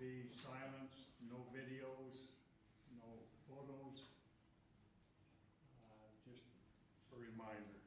be silenced, no videos, no photos. Just a reminder.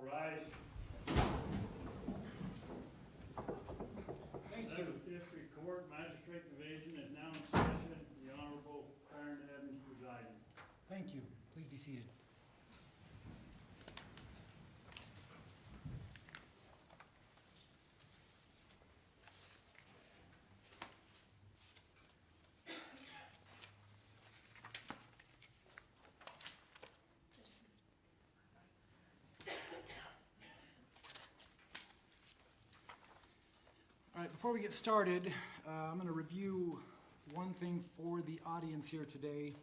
All rise. Thank you. Seventh District Court Magistrate Division is now in session. The Honorable Karen Evans presiding. Thank you. Please be seated. All right, before we get started, I'm going to review one thing for the audience here today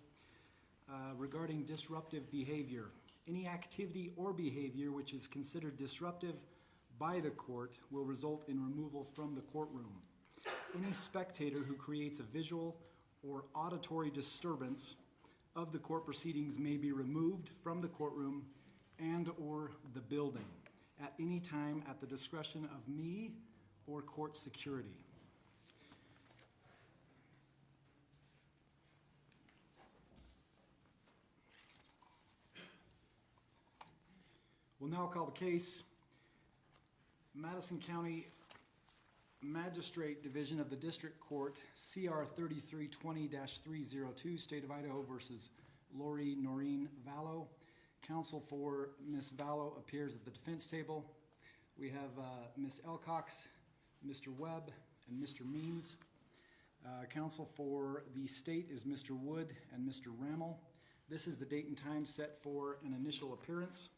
regarding disruptive behavior. Any activity or behavior which is considered disruptive by the court will result in removal from the courtroom. Any spectator who creates a visual or auditory disturbance of the court proceedings may be removed from the courtroom and or the building at any time at the discretion of me or court security. We'll now call the case Madison County Magistrate Division of the District Court, CR 3320-302, State of Idaho versus Lori Noreen Vallow. Counsel for Ms. Vallow appears at the defense table. We have Ms. Elcox, Mr. Webb, and Mr. Means. Counsel for the state is Mr. Wood and Mr. Rammel. This is the date and time set for an initial appearance.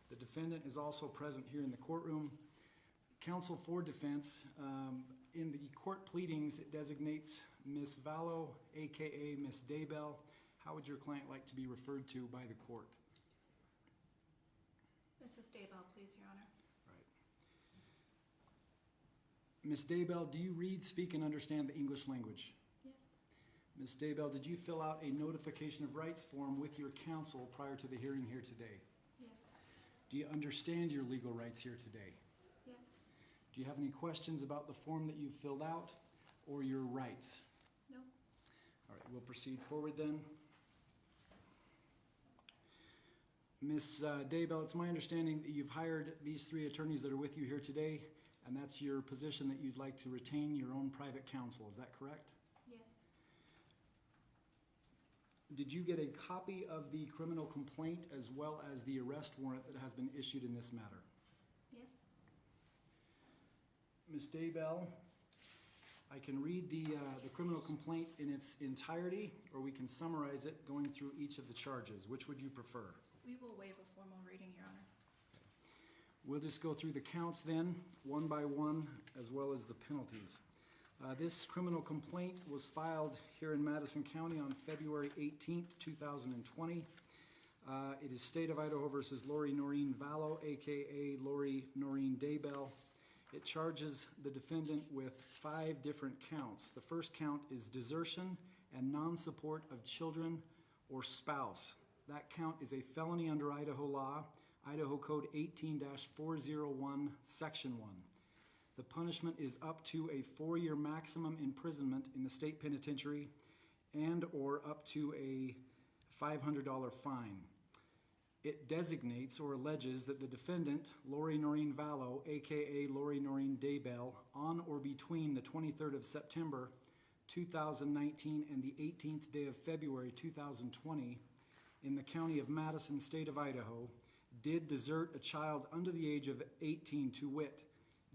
The defendant is also present here in the courtroom. Counsel for defense, in the court pleadings, it designates Ms. Vallow, aka Ms. Daybell. How would your client like to be referred to by the court? Mrs. Daybell, please, Your Honor. Ms. Daybell, do you read, speak, and understand the English language? Yes. Ms. Daybell, did you fill out a notification of rights form with your counsel prior to the hearing here today? Yes. Do you understand your legal rights here today? Yes. Do you have any questions about the form that you've filled out or your rights? No. All right, we'll proceed forward then. Ms. Daybell, it's my understanding that you've hired these three attorneys that are with you here today, and that's your position that you'd like to retain your own private counsel. Is that correct? Yes. Did you get a copy of the criminal complaint as well as the arrest warrant that has been issued in this matter? Yes. Ms. Daybell, I can read the criminal complaint in its entirety, or we can summarize it going through each of the charges. Which would you prefer? We will waive a formal reading, Your Honor. We'll just go through the counts then, one by one, as well as the penalties. This criminal complaint was filed here in Madison County on February 18th, 2020. It is State of Idaho versus Lori Noreen Vallow, aka Lori Noreen Daybell. It charges the defendant with 5 different counts. The first count is desertion and non-support of children or spouse. That count is a felony under Idaho law, Idaho Code 18-401, Section 1. The punishment is up to a 4-year maximum imprisonment in the state penitentiary and or up to a $500 fine. It designates or alleges that the defendant, Lori Noreen Vallow, aka Lori Noreen Daybell, on or between the 23rd of September 2019 and the 18th day of February 2020 in the county of Madison, state of Idaho, did desert a child under the age of 18, to wit,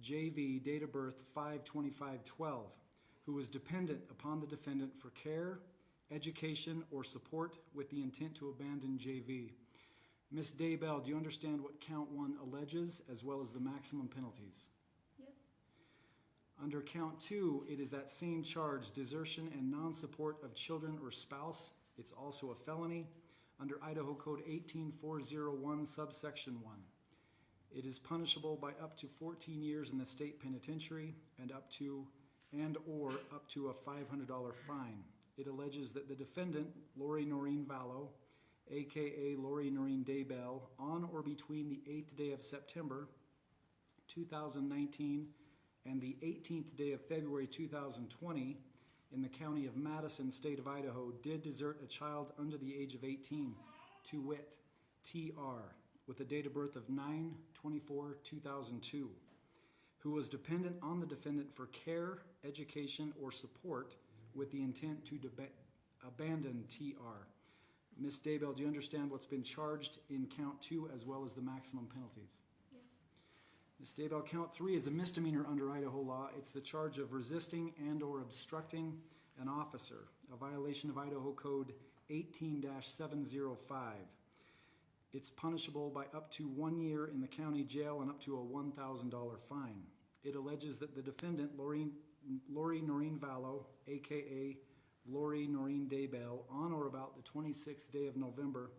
JV, date of birth 5/25/12, who was dependent upon the defendant for care, education, or support with the intent to abandon JV. Ms. Daybell, do you understand what count 1 alleges, as well as the maximum penalties? Yes. Under count 2, it is that same charge, desertion and non-support of children or spouse. It's also a felony under Idaho Code 18-401, subsection 1. It is punishable by up to 14 years in the state penitentiary and or up to a $500 fine. It alleges that the defendant, Lori Noreen Vallow, aka Lori Noreen Daybell, on or between the 8th day of September 2019 and the 18th day of February 2020 in the county of Madison, state of Idaho, did desert a child under the age of 18, to wit, TR, with a date of birth of 9/24/2002, who was dependent on the defendant for care, education, or support with the intent to abandon TR. Ms. Daybell, do you understand what's been charged in count 2 as well as the maximum penalties? Yes. Ms. Daybell, count 3 is a misdemeanor under Idaho law. It's the charge of resisting and or obstructing an officer, a violation of Idaho Code 18-705. It's punishable by up to 1 year in the county jail and up to a $1,000 fine. It alleges that the defendant, Lori Noreen Vallow, aka Lori Noreen Daybell, on or about the 26th day of November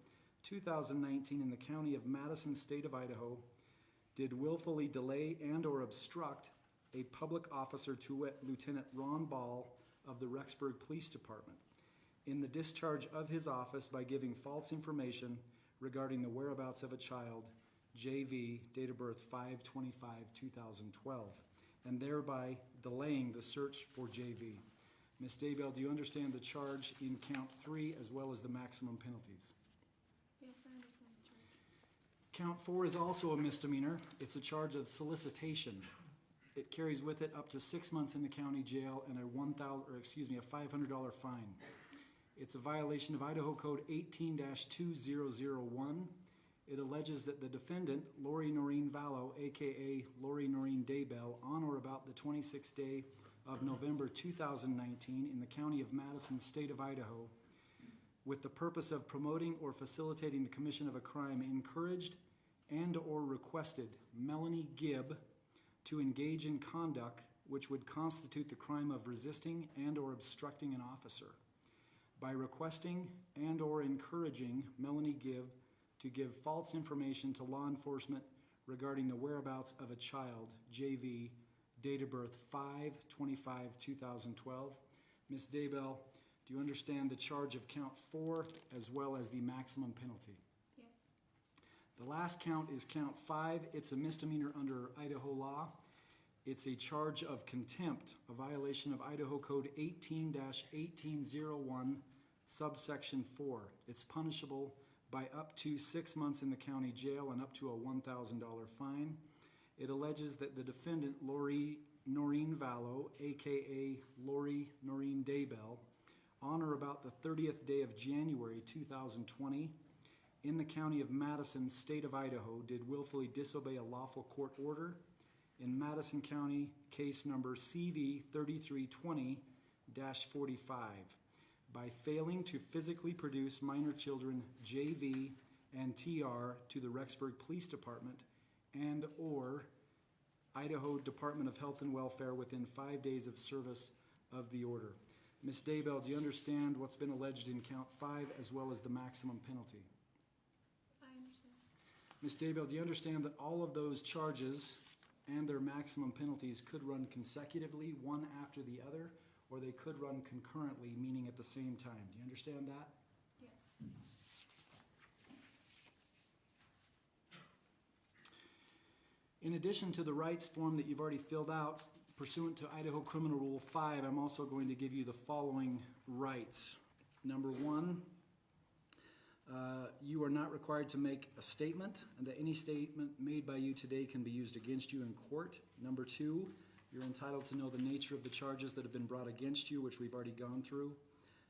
2019 in the county of Madison, state of Idaho, did willfully delay and or obstruct a public officer, to wit, Lieutenant Ron Ball of the Rexburg Police Department, in the discharge of his office by giving false information regarding the whereabouts of a child, JV, date of birth 5/25/2012, and thereby delaying the search for JV. Ms. Daybell, do you understand the charge in count 3 as well as the maximum penalties? Yes, I understand. That's right. Count 4 is also a misdemeanor. It's a charge of solicitation. It carries with it up to 6 months in the county jail and a $500 fine. It's a violation of Idaho Code 18-2001. It alleges that the defendant, Lori Noreen Vallow, aka Lori Noreen Daybell, on or about the 26th day of November 2019 in the county of Madison, state of Idaho, with the purpose of promoting or facilitating the commission of a crime, encouraged and or requested Melanie Gibb to engage in conduct which would constitute the crime of resisting and or obstructing an officer, by requesting and or encouraging Melanie Gibb to give false information to law enforcement regarding the whereabouts of a child, JV, date of birth 5/25/2012. Ms. Daybell, do you understand the charge of count 4 as well as the maximum penalty? Yes. The last count is count 5. It's a misdemeanor under Idaho law. It's a charge of contempt, a violation of Idaho Code 18-1801, subsection 4. It's punishable by up to 6 months in the county jail and up to a $1,000 fine. It alleges that the defendant, Lori Noreen Vallow, aka Lori Noreen Daybell, on or about the 30th day of January 2020, in the county of Madison, state of Idaho, did willfully disobey a lawful court order in Madison County, case number CV 3320-45, by failing to physically produce minor children JV and TR to the Rexburg Police Department and or Idaho Department of Health and Welfare within 5 days of service of the order. Ms. Daybell, do you understand what's been alleged in count 5 as well as the maximum penalty? I understand. Ms. Daybell, do you understand that all of those charges and their maximum penalties could run consecutively, one after the other, or they could run concurrently, meaning at the same time? Do you understand that? Yes. In addition to the rights form that you've already filled out pursuant to Idaho Criminal Rule 5, I'm also going to give you the following rights. Number 1, you are not required to make a statement, and that any statement made by you today can be used against you in court. Number 2, you're entitled to know the nature of the charges that have been brought against you, which we've already gone through.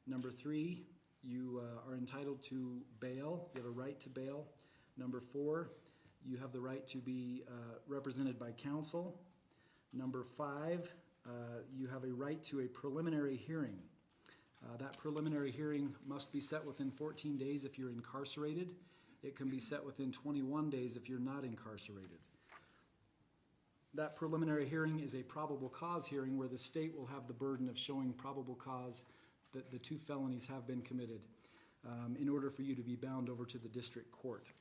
Number 3, you are entitled to bail. You have a right to bail. Number 4, you have the right to be represented by counsel. Number 5, you have a right to a preliminary hearing. That preliminary hearing must be set within 14 days if you're incarcerated. It can be set within 21 days if you're not incarcerated. That preliminary hearing is a probable cause hearing where the state will have the burden of showing probable cause that the 2 felonies have been committed in order for you to be bound over to the district court.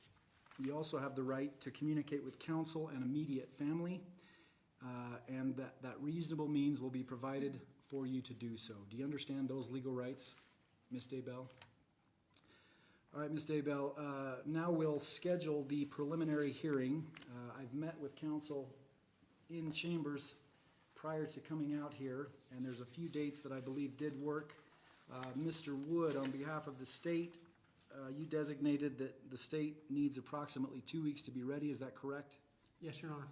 You also have the right to communicate with counsel and immediate family, and that reasonable means will be provided for you to do so. Do you understand those legal rights, Ms. Daybell? All right, Ms. Daybell, now we'll schedule the preliminary hearing. I've met with counsel in chambers prior to coming out here, and there's a few dates that I believe did work. Mr. Wood, on behalf of the state, you designated that the state needs approximately 2 weeks to be ready, is that correct? Yes, Your Honor.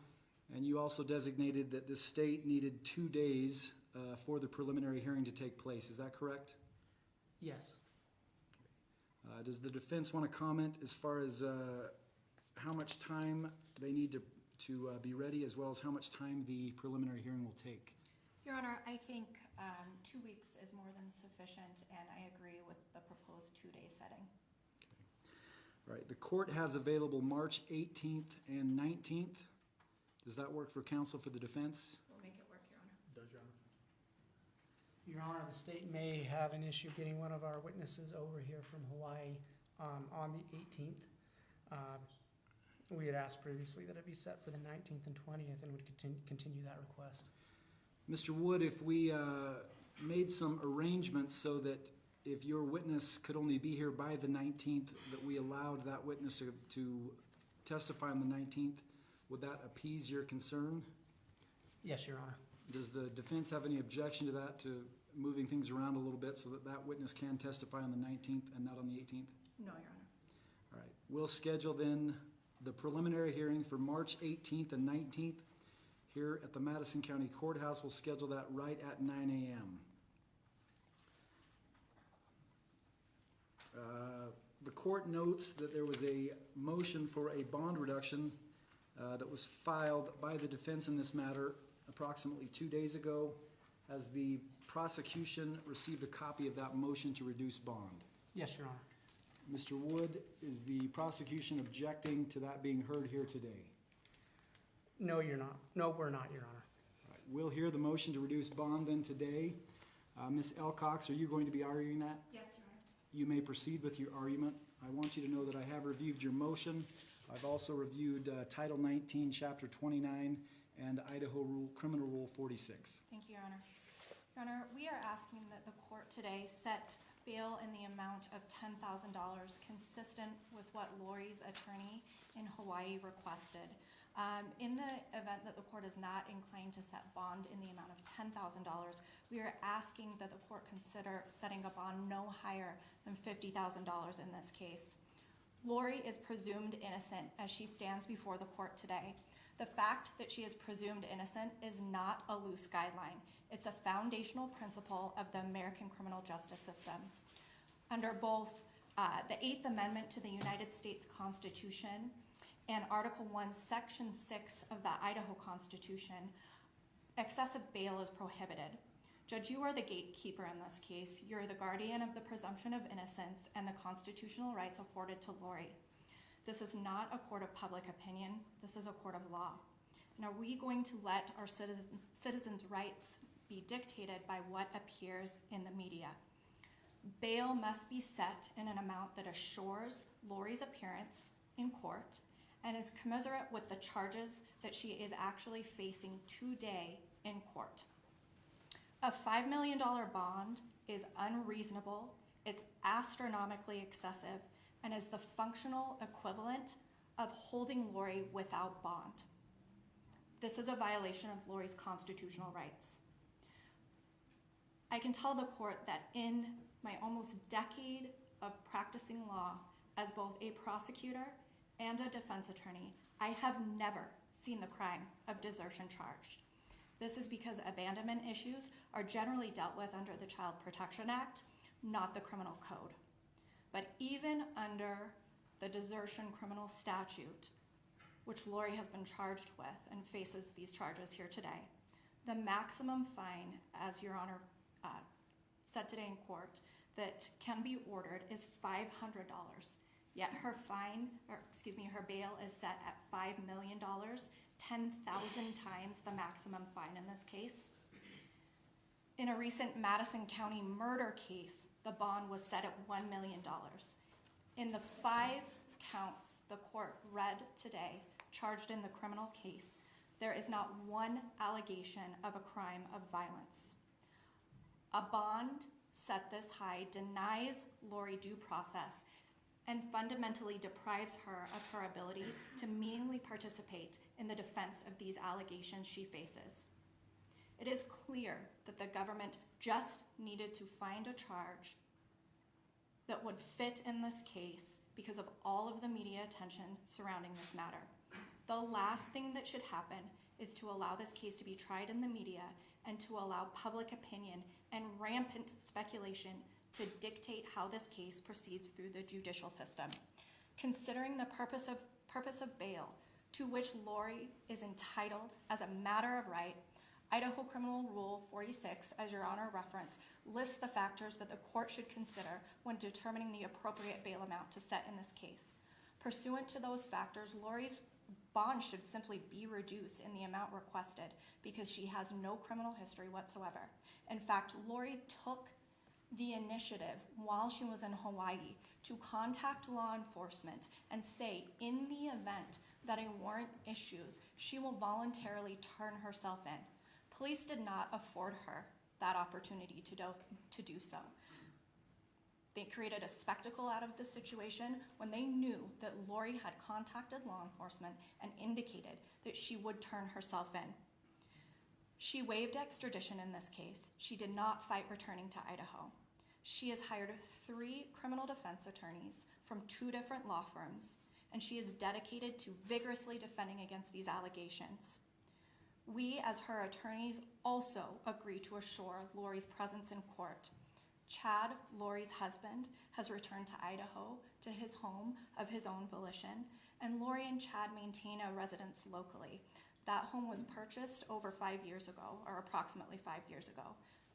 And you also designated that the state needed 2 days for the preliminary hearing to take place, is that correct? Yes. Does the defense want to comment as far as how much time they need to be ready, as well as how much time the preliminary hearing will take? Your Honor, I think 2 weeks is more than sufficient, and I agree with the proposed 2-day setting. All right, the court has available March 18th and 19th. Does that work for counsel for the defense? We'll make it work, Your Honor. Does, Your Honor? Your Honor, the state may have an issue getting one of our witnesses over here from Hawaii on the 18th. We had asked previously that it be set for the 19th and 20th and would continue that request. Mr. Wood, if we made some arrangements so that if your witness could only be here by the 19th, that we allowed that witness to testify on the 19th, would that appease your concern? Yes, Your Honor. Does the defense have any objection to that, to moving things around a little bit so that that witness can testify on the 19th and not on the 18th? No, Your Honor. All right, we'll schedule then the preliminary hearing for March 18th and 19th here at the Madison County Courthouse. We'll schedule that right at 9 a.m. The court notes that there was a motion for a bond reduction that was filed by the defense in this matter approximately 2 days ago. Has the prosecution received a copy of that motion to reduce bond? Yes, Your Honor. Mr. Wood, is the prosecution objecting to that being heard here today? No, you're not. No, we're not, Your Honor. All right, we'll hear the motion to reduce bond then today. Ms. Elcox, are you going to be arguing that? Yes, Your Honor. You may proceed with your argument. I want you to know that I have reviewed your motion. I've also reviewed Title 19, Chapter 29, and Idaho Criminal Rule 46. Thank you, Your Honor. Your Honor, we are asking that the court today set bail in the amount of $10,000 consistent with what Lori's attorney in Hawaii requested. In the event that the court is not inclined to set bond in the amount of $10,000, we are asking that the court consider setting a bond no higher than $50,000 in this case. Lori is presumed innocent as she stands before the court today. The fact that she is presumed innocent is not a loose guideline. It's a foundational principle of the American criminal justice system. Under both the 8th Amendment to the United States Constitution and Article 1, Section 6 of the Idaho Constitution, excessive bail is prohibited. Judge, you are the gatekeeper in this case. You're the guardian of the presumption of innocence and the constitutional rights afforded to Lori. This is not a court of public opinion. This is a court of law. And are we going to let our citizens' rights be dictated by what appears in the media? Bail must be set in an amount that assures Lori's appearance in court and is commensurate with the charges that she is actually facing today in court. A $5 million bond is unreasonable, it's astronomically excessive, and is the functional equivalent of holding Lori without bond. This is a violation of Lori's constitutional rights. I can tell the court that in my almost decade of practicing law as both a prosecutor and a defense attorney, I have never seen the crime of desertion charged. This is because abandonment issues are generally dealt with under the Child Protection Act, not the criminal code. But even under the desertion criminal statute, which Lori has been charged with and faces these charges here today, the maximum fine, as Your Honor said today in court, that can be ordered is $500. Yet her her bail is set at $5 million, 10,000 times the maximum fine in this case. In a recent Madison County murder case, the bond was set at $1 million. In the 5 counts the court read today, charged in the criminal case, there is not one allegation of a crime of violence. A bond set this high denies Lori due process and fundamentally deprives her of her ability to meaningfully participate in the defense of these allegations she faces. It is clear that the government just needed to find a charge that would fit in this case because of all of the media attention surrounding this matter. The last thing that should happen is to allow this case to be tried in the media and to allow public opinion and rampant speculation to dictate how this case proceeds through the judicial system. Considering the purpose of bail, to which Lori is entitled as a matter of right, Idaho Criminal Rule 46, as Your Honor referenced, lists the factors that the court should consider when determining the appropriate bail amount to set in this case. Pursuant to those factors, Lori's bond should simply be reduced in the amount requested because she has no criminal history whatsoever. In fact, Lori took the initiative while she was in Hawaii to contact law enforcement and say, in the event that a warrant issues, she will voluntarily turn herself in. Police did not afford her that opportunity to do so. They created a spectacle out of the situation when they knew that Lori had contacted law enforcement and indicated that she would turn herself in. She waived extradition in this case. She did not fight returning to Idaho. She has hired 3 criminal defense attorneys from 2 different law firms, and she is dedicated to vigorously defending against these allegations. We, as her attorneys, also agree to assure Lori's presence in court. Chad, Lori's husband, has returned to Idaho to his home of his own volition, and Lori and Chad maintain a residence locally. That home was purchased over 5 years ago, or approximately 5 years ago.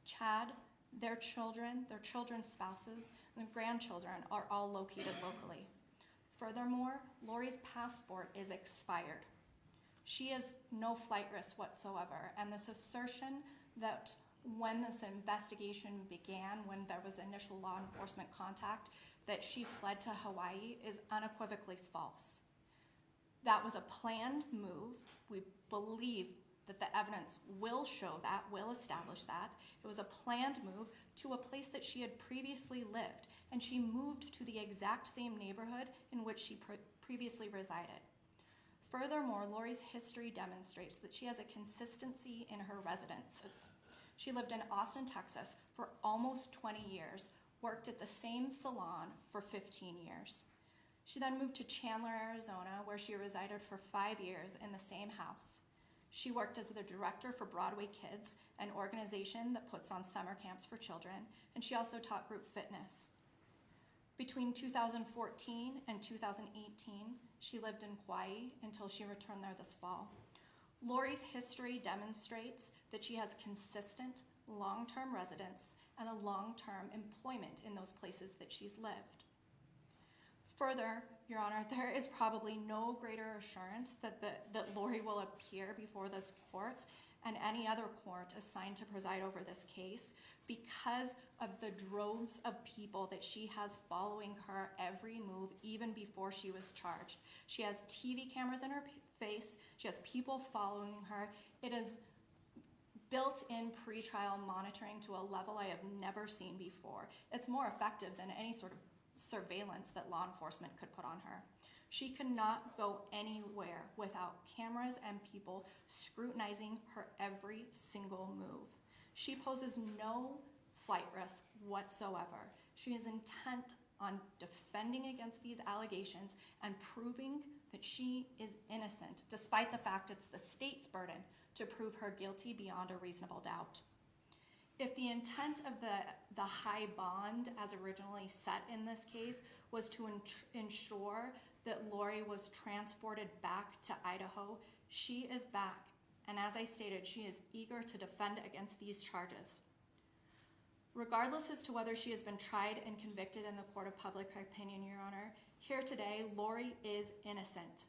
Chad, their children, their children's spouses, and grandchildren are all located locally. Furthermore, Lori's passport is expired. She has no flight risk whatsoever, and this assertion that when this investigation began, when there was initial law enforcement contact, that she fled to Hawaii is unequivocally false. That was a planned move. We believe that the evidence will show that, will establish that. It was a planned move to a place that she had previously lived, and she moved to the exact same neighborhood in which she previously resided. Furthermore, Lori's history demonstrates that she has a consistency in her residences. She lived in Austin, Texas for almost 20 years, worked at the same salon for 15 years. She then moved to Chandler, Arizona, where she resided for 5 years in the same house. She worked as the director for Broadway Kids, an organization that puts on summer camps for children, and she also taught group fitness. Between 2014 and 2018, she lived in Hawaii until she returned there this fall. Lori's history demonstrates that she has consistent, long-term residence and a long-term employment in those places that she's lived. Further, Your Honor, there is probably no greater assurance that Lori will appear before this court and any other court assigned to preside over this case because of the droves of people that she has following her every move, even before she was charged. She has TV cameras in her face. She has people following her. It is built-in pretrial monitoring to a level I have never seen before. It's more effective than any sort of surveillance that law enforcement could put on her. She cannot go anywhere without cameras and people scrutinizing her every single move. She poses no flight risk whatsoever. She is intent on defending against these allegations and proving that she is innocent, despite the fact it's the state's burden to prove her guilty beyond a reasonable doubt. If the intent of the high bond as originally set in this case was to ensure that Lori was transported back to Idaho, she is back, and as I stated, she is eager to defend against these charges. Regardless as to whether she has been tried and convicted in the court of public opinion, Your Honor, here today, Lori is innocent.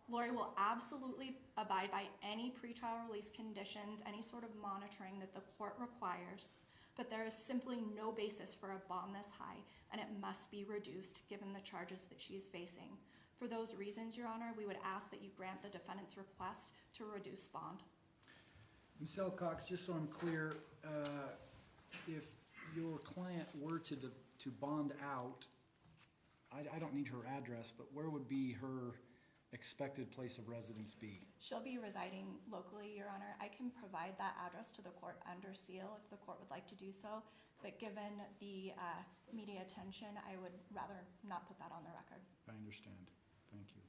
Lori will absolutely abide by any pretrial release conditions, any sort of monitoring that the court requires, but there is simply no basis for a bond this high, and it must be reduced given the charges that she is facing. For those reasons, Your Honor, we would ask that you grant the defendant's request to reduce bond. Ms. Elcox, just so I'm clear, if your client were to bond out, I don't need her address, but where would be her expected place of residence be? She'll be residing locally, Your Honor. I can provide that address to the court under seal if the court would like to do so, but given the media attention, I would rather not put that on the record. I understand. Thank you.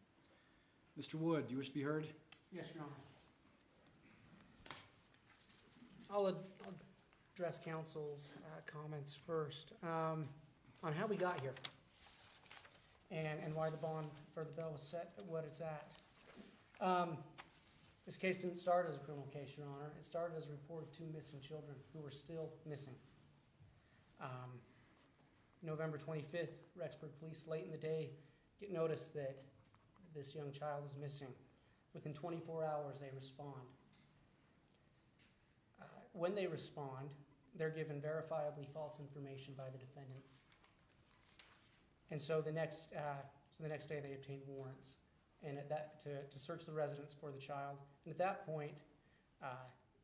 Mr. Wood, do you wish to be heard? Yes, Your Honor. I'll address council's comments first on how we got here and why the bond for the bail was set at what it's at. This case didn't start as a criminal case, Your Honor. It started as a report of 2 missing children who were still missing. November 25th, Rexburg police late in the day get notice that this young child is missing. Within 24 hours, they respond. When they respond, they're given verifiably false information by the defendant. And so the next day they obtain warrants and to search the residence for the child. And at that point,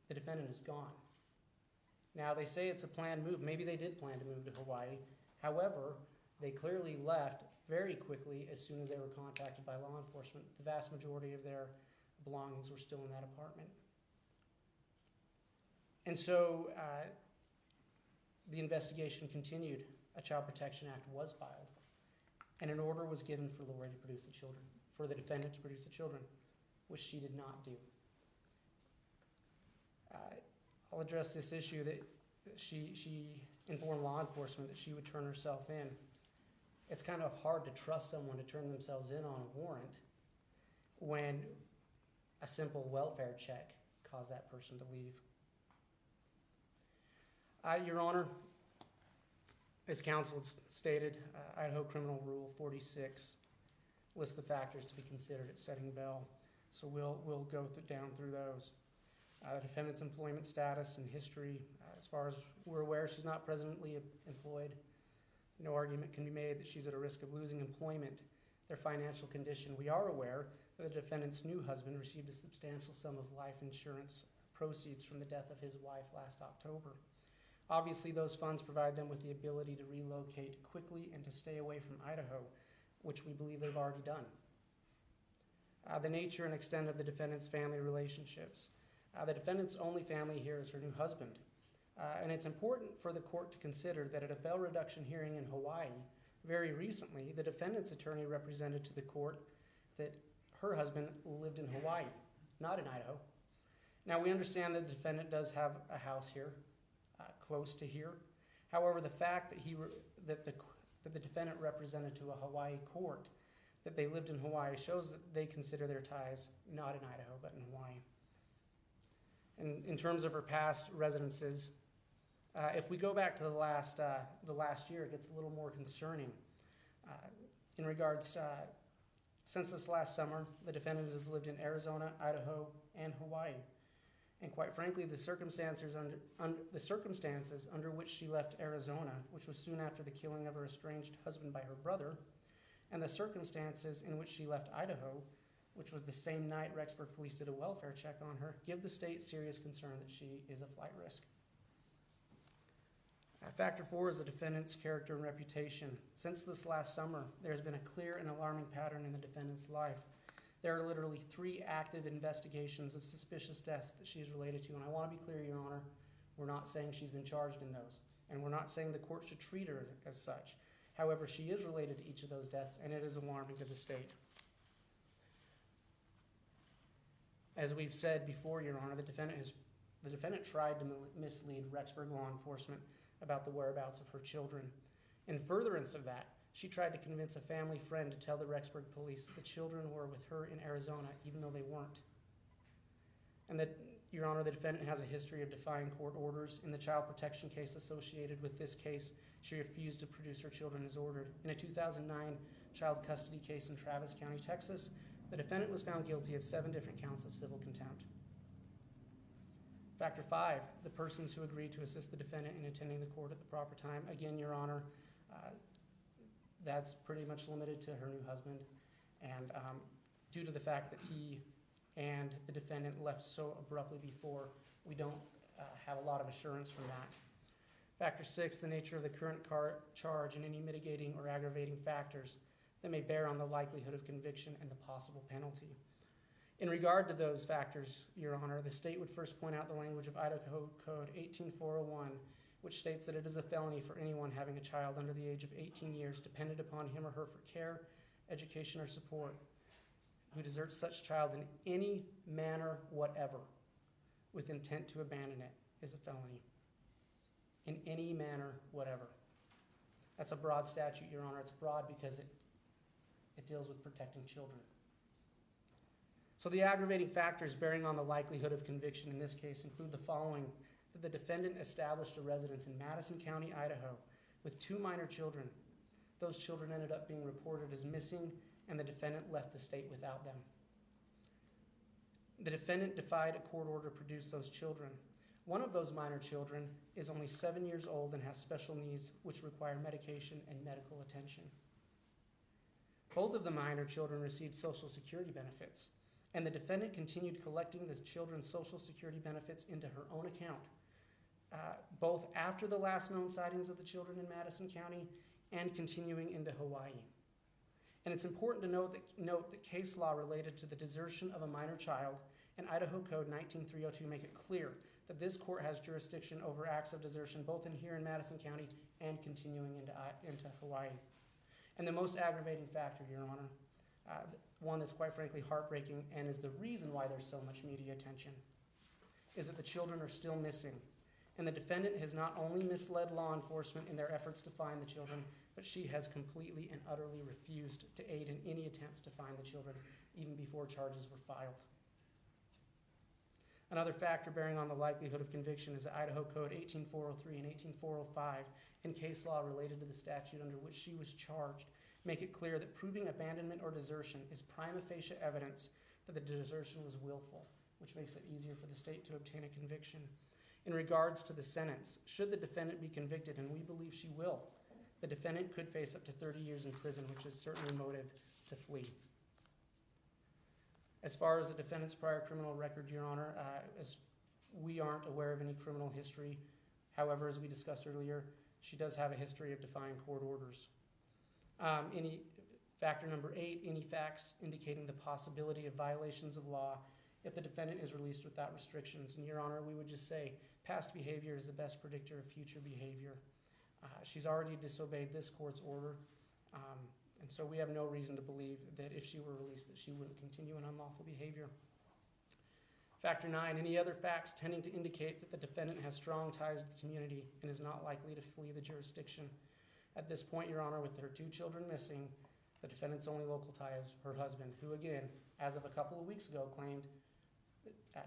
the defendant is gone. Now they say it's a planned move. Maybe they did plan to move to Hawaii. However, they clearly left very quickly as soon as they were contacted by law enforcement. The vast majority of their belongings were still in that apartment. And so the investigation continued. A Child Protection Act was filed, and an order was given for Lori to produce the children, for the defendant to produce the children, which she did not do. I'll address this issue that she informed law enforcement that she would turn herself in. It's kind of hard to trust someone to turn themselves in on a warrant when a simple welfare check caused that person to leave. Your Honor, as counsel stated, Idaho Criminal Rule 46 lists the factors to be considered at setting bail. So we'll go down through those. The defendant's employment status and history. As far as we're aware, she's not presently employed. No argument can be made that she's at a risk of losing employment. Their financial condition. We are aware that the defendant's new husband received a substantial sum of life insurance proceeds from the death of his wife last October. Obviously, those funds provide them with the ability to relocate quickly and to stay away from Idaho, which we believe they've already done. The nature and extent of the defendant's family relationships. The defendant's only family here is her new husband. And it's important for the court to consider that at a bail reduction hearing in Hawaii, very recently, the defendant's attorney represented to the court that her husband lived in Hawaii, not in Idaho. Now, we understand that the defendant does have a house here, close to here. However, the fact that the defendant represented to a Hawaii court that they lived in Hawaii shows that they consider their ties not in Idaho, but in Hawaii. And in terms of her past residences, if we go back to the last year, it gets a little more concerning. In regards, since this last summer, the defendant has lived in Arizona, Idaho, and Hawaii. And quite frankly, the circumstances under which she left Arizona, which was soon after the killing of her estranged husband by her brother, and the circumstances in which she left Idaho, which was the same night Rexburg police did a welfare check on her, give the state serious concern that she is a flight risk. Factor 4 is the defendant's character and reputation. Since this last summer, there has been a clear and alarming pattern in the defendant's life. There are literally 3 active investigations of suspicious deaths that she is related to. And I want to be clear, Your Honor, we're not saying she's been charged in those. And we're not saying the court should treat her as such. However, she is related to each of those deaths, and it is alarming to the state. As we've said before, Your Honor, the defendant tried to mislead Rexburg law enforcement about the whereabouts of her children. In furtherance of that, she tried to convince a family friend to tell the Rexburg police the children were with her in Arizona, even though they weren't. And that, Your Honor, the defendant has a history of defying court orders. In the child protection case associated with this case, she refused to produce her children as ordered. In a 2009 child custody case in Travis County, Texas, the defendant was found guilty of 7 different counts of civil contempt. Factor 5, the persons who agreed to assist the defendant in attending the court at the proper time. Again, Your Honor, that's pretty much limited to her new husband. And due to the fact that he and the defendant left so abruptly before, we don't have a lot of assurance from that. Factor 6, the nature of the current charge and any mitigating or aggravating factors. that may bear on the likelihood of conviction and the possible penalty. In regard to those factors, Your Honor, the state would first point out the language of Idaho Code 18401, which states that it is a felony for anyone having a child under the age of 18 years dependent upon him or her for care, education, or support, who deserts such child in any manner whatever with intent to abandon it is a felony. In any manner whatever. That's a broad statute, Your Honor. It's broad because it deals with protecting children. So the aggravating factors bearing on the likelihood of conviction in this case include the following: that the defendant established a residence in Madison County, Idaho, with 2 minor children. Those children ended up being reported as missing, and the defendant left the state without them. The defendant defied a court order to produce those children. One of those minor children is only 7 years old and has special needs which require medication and medical attention. Both of the minor children received Social Security benefits, and the defendant continued collecting the children's Social Security benefits into her own account, both after the last known sightings of the children in Madison County and continuing into Hawaii. And it's important to note that case law related to the desertion of a minor child and Idaho Code 19302 make it clear that this court has jurisdiction over acts of desertion both in here in Madison County and continuing into Hawaii. And the most aggravating factor, Your Honor, one that's quite frankly heartbreaking and is the reason why there's so much media attention, is that the children are still missing. And the defendant has not only misled law enforcement in their efforts to find the children, but she has completely and utterly refused to aid in any attempts to find the children, even before charges were filed. Another factor bearing on the likelihood of conviction is the Idaho Code 18403 and 18405 and case law related to the statute under which she was charged make it clear that proving abandonment or desertion is prima facie evidence that the desertion was willful, which makes it easier for the state to obtain a conviction. In regards to the sentence, should the defendant be convicted, and we believe she will, the defendant could face up to 30 years in prison, which is certainly a motive to flee. As far as the defendant's prior criminal record, Your Honor, as we aren't aware of any criminal history. However, as we discussed earlier, she does have a history of defying court orders. Factor number 8, any facts indicating the possibility of violations of law if the defendant is released without restrictions. And Your Honor, we would just say past behavior is the best predictor of future behavior. She's already disobeyed this court's order, and so we have no reason to believe that if she were released that she wouldn't continue in unlawful behavior. Factor 9, any other facts tending to indicate that the defendant has strong ties to the community and is not likely to flee the jurisdiction. At this point, Your Honor, with her 2 children missing, the defendant's only local tie is her husband, who again, as of a couple of weeks ago,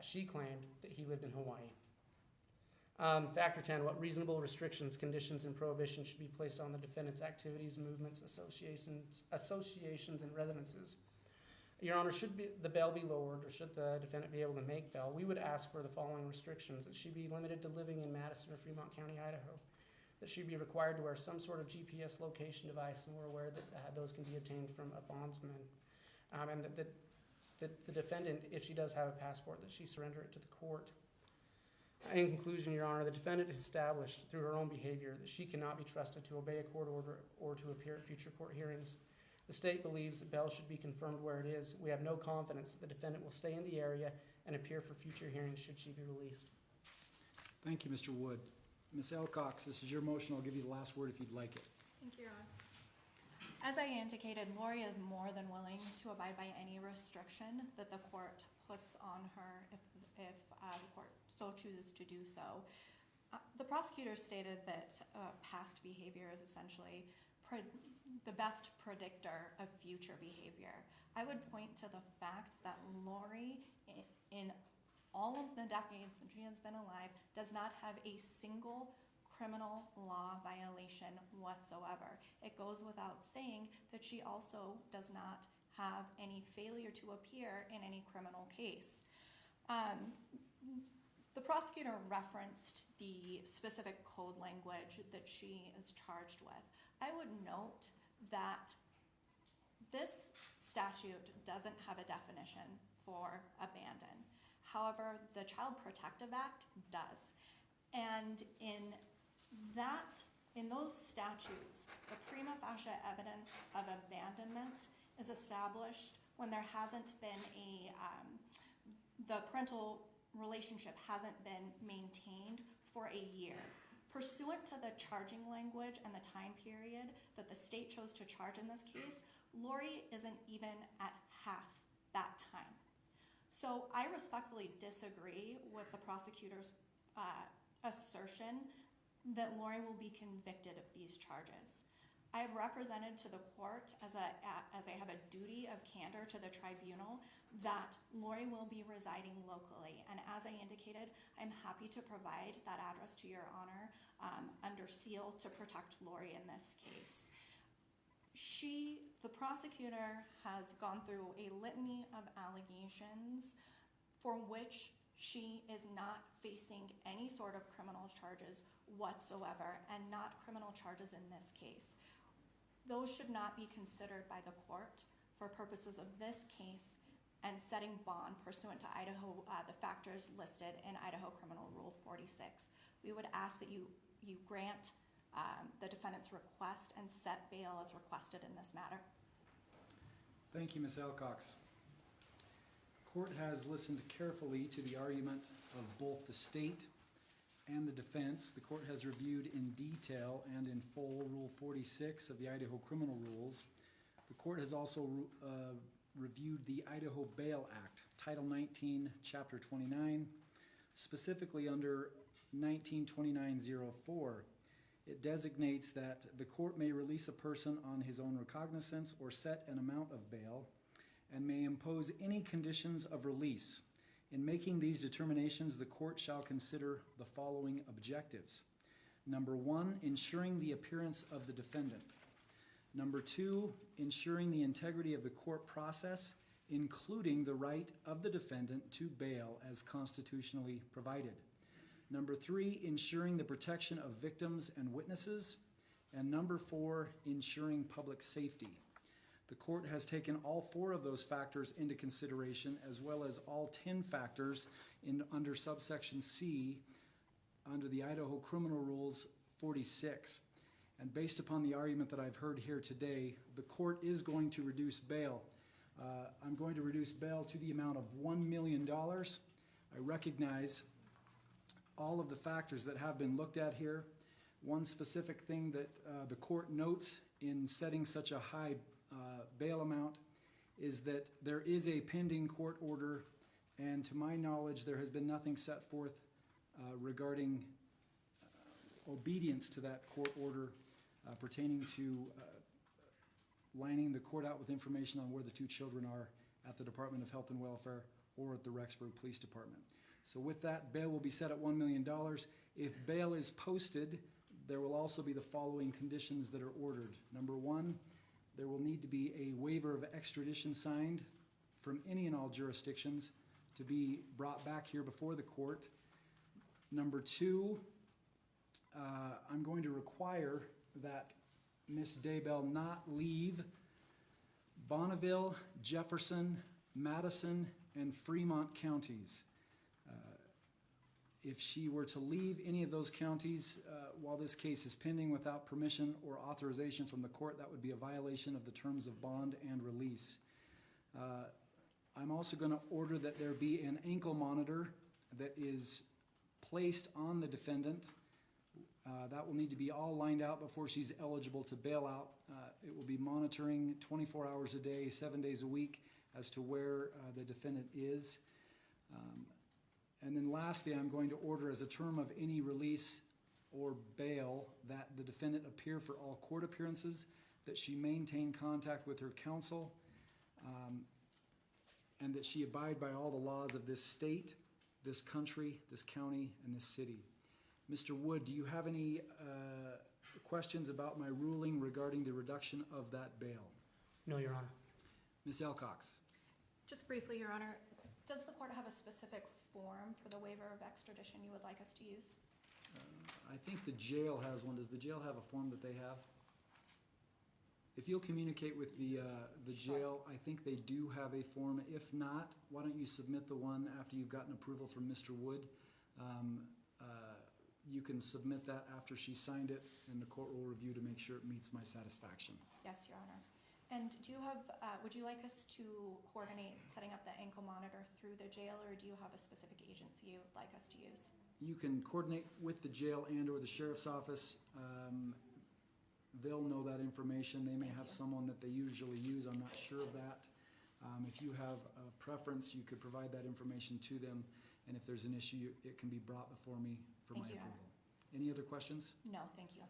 she claimed that he lived in Hawaii. Factor 10, what reasonable restrictions, conditions, and prohibitions should be placed on the defendant's activities, movements, associations, and residences. Your Honor, should the bail be lowered, or should the defendant be able to make bail, we would ask for the following restrictions: that she be limited to living in Madison or Fremont County, Idaho, that she be required to wear some sort of GPS location device, and we're aware that those can be obtained from a bondsman, and that the defendant, if she does have a passport, that she surrender it to the court. In conclusion, Your Honor, the defendant has established through her own behavior that she cannot be trusted to obey a court order or to appear at future court hearings. The state believes that bail should be confirmed where it is. We have no confidence that the defendant will stay in the area and appear for future hearings should she be released. Thank you, Mr. Wood. Ms. Elcox, this is your motion. I'll give you the last word if you'd like it. Thank you, Your Honor. As I indicated, Lori is more than willing to abide by any restriction that the court puts on her if the court so chooses to do so. The prosecutor stated that past behavior is essentially the best predictor of future behavior. I would point to the fact that Lori, in all of the decades that she has been alive, does not have a single criminal law violation whatsoever. It goes without saying that she also does not have any failure to appear in any criminal case. The prosecutor referenced the specific code language that she is charged with. I would note that this statute doesn't have a definition for abandon. However, the Child Protective Act does. And in that In those statutes, the prima facie evidence of abandonment is established when there hasn't been the parental relationship hasn't been maintained for a year. Pursuant to the charging language and the time period that the state chose to charge in this case, Lori isn't even at half that time. So I respectfully disagree with the prosecutor's assertion that Lori will be convicted of these charges. I have represented to the court as I have a duty of candor to the tribunal that Lori will be residing locally. And as I indicated, I'm happy to provide that address to your honor under seal to protect Lori in this case. The prosecutor has gone through a litany of allegations for which she is not facing any sort of criminal charges whatsoever, and not criminal charges in this case. Those should not be considered by the court for purposes of this case and setting bond pursuant to Idaho, the factors listed in Idaho Criminal Rule 46. We would ask that you grant the defendant's request and set bail as requested in this matter. Thank you, Ms. Alcox. The court has listened carefully to the argument of both the state and the defense. The court has reviewed in detail and in full Rule 46 of the Idaho Criminal Rules. The court has also reviewed the Idaho Bail Act, Title 19, Chapter 29, specifically under 1929-04. It designates that the court may release a person on his own recognizance or set an amount of bail and may impose any conditions of release. In making these determinations, the court shall consider the following objectives. Number 1, ensuring the appearance of the defendant. Number 2, ensuring the integrity of the court process, including the right of the defendant to bail as constitutionally provided. Number 3, ensuring the protection of victims and witnesses. And number 4, ensuring public safety. The court has taken all 4 of those factors into consideration, as well as all 10 factors under subsection C under the Idaho Criminal Rules 46. And based upon the argument that I've heard here today, the court is going to reduce bail. I'm going to reduce bail to the amount of $1 million. I recognize all of the factors that have been looked at here. One specific thing that the court notes in setting such a high bail amount is that there is a pending court order, and to my knowledge there has been nothing set forth regarding obedience to that court order pertaining to lining the court out with information on where the 2 children are at the Department of Health and Welfare or at the Rexburg Police Department. So with that, bail will be set at $1 million. If bail is posted, there will also be the following conditions that are ordered. Number 1, there will need to be a waiver of extradition signed from any and all jurisdictions to be brought back here before the court. Number 2, I'm going to require that Ms. Daybell not leave Bonneville, Jefferson, Madison, and Fremont counties. If she were to leave any of those counties while this case is pending without permission or authorization from the court, that would be a violation of the terms of bond and release. I'm also going to order that there be an ankle monitor that is placed on the defendant. That will need to be all lined out before she's eligible to bail out. It will be monitoring 24 hours a day, 7 days a week as to where the defendant is. And then lastly, I'm going to order as a term of any release or bail that the defendant appear for all court appearances, that she maintain contact with her counsel, and that she abide by all the laws of this state, this country, this county, and this city. Mr. Wood, do you have any questions about my ruling regarding the reduction of that bail? No, Your Honor. Ms. Alcox. Just briefly, Your Honor, does the court have a specific form for the waiver of extradition you would like us to use? I think the jail has one. Does the jail have a form that they have? If you'll communicate with the jail, I think they do have a form. If not, why don't you submit the one after you've gotten approval from Mr. Wood? you can submit that after she signed it, and the court will review to make sure it meets my satisfaction. Yes, Your Honor. And do you have, would you like us to coordinate setting up the ankle monitor through the jail, or do you have a specific agency you would like us to use? You can coordinate with the jail and/or the sheriff's office. They'll know that information. They may Thank have you. someone that they usually use. I'm not sure of that. If you have a preference, you could provide that information to them, and if there's an issue, it can be brought before me for my Thank you. approval. Any other questions? No, thank you.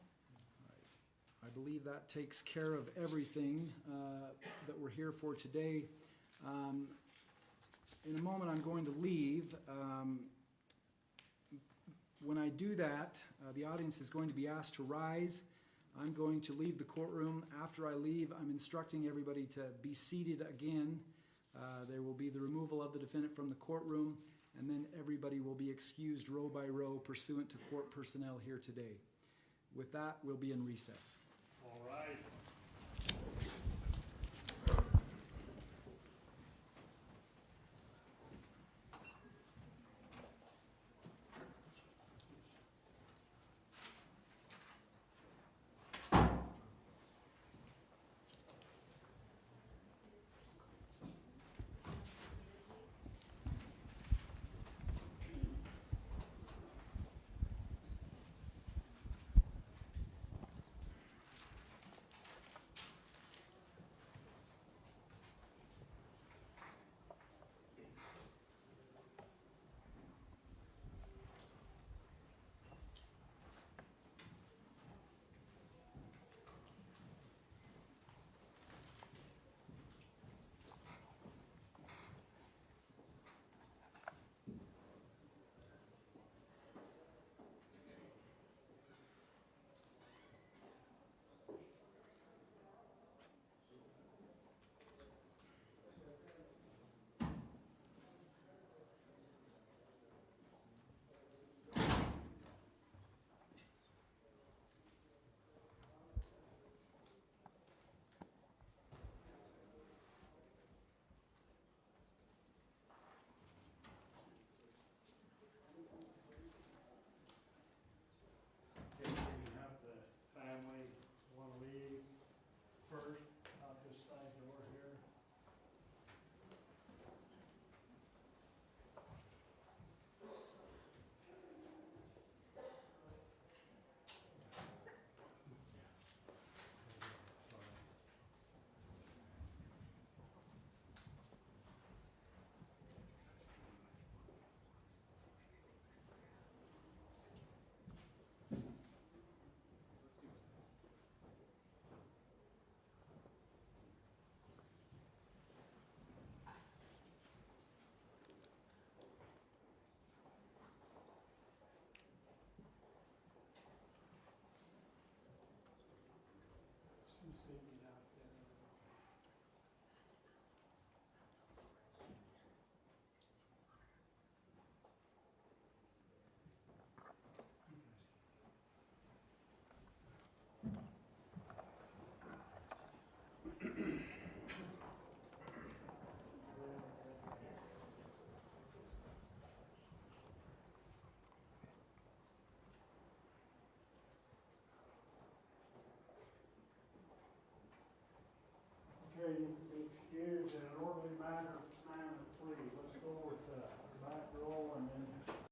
I believe that takes care of everything that we're here for today. In a moment, I'm going to leave. When I do that, the audience is going to be asked to rise. I'm going to leave the courtroom. After I leave, I'm instructing everybody to be seated again. There will be the removal of the defendant from the courtroom, and then everybody will be excused row by row pursuant to court personnel here today. With that, we'll be in recess. All rise.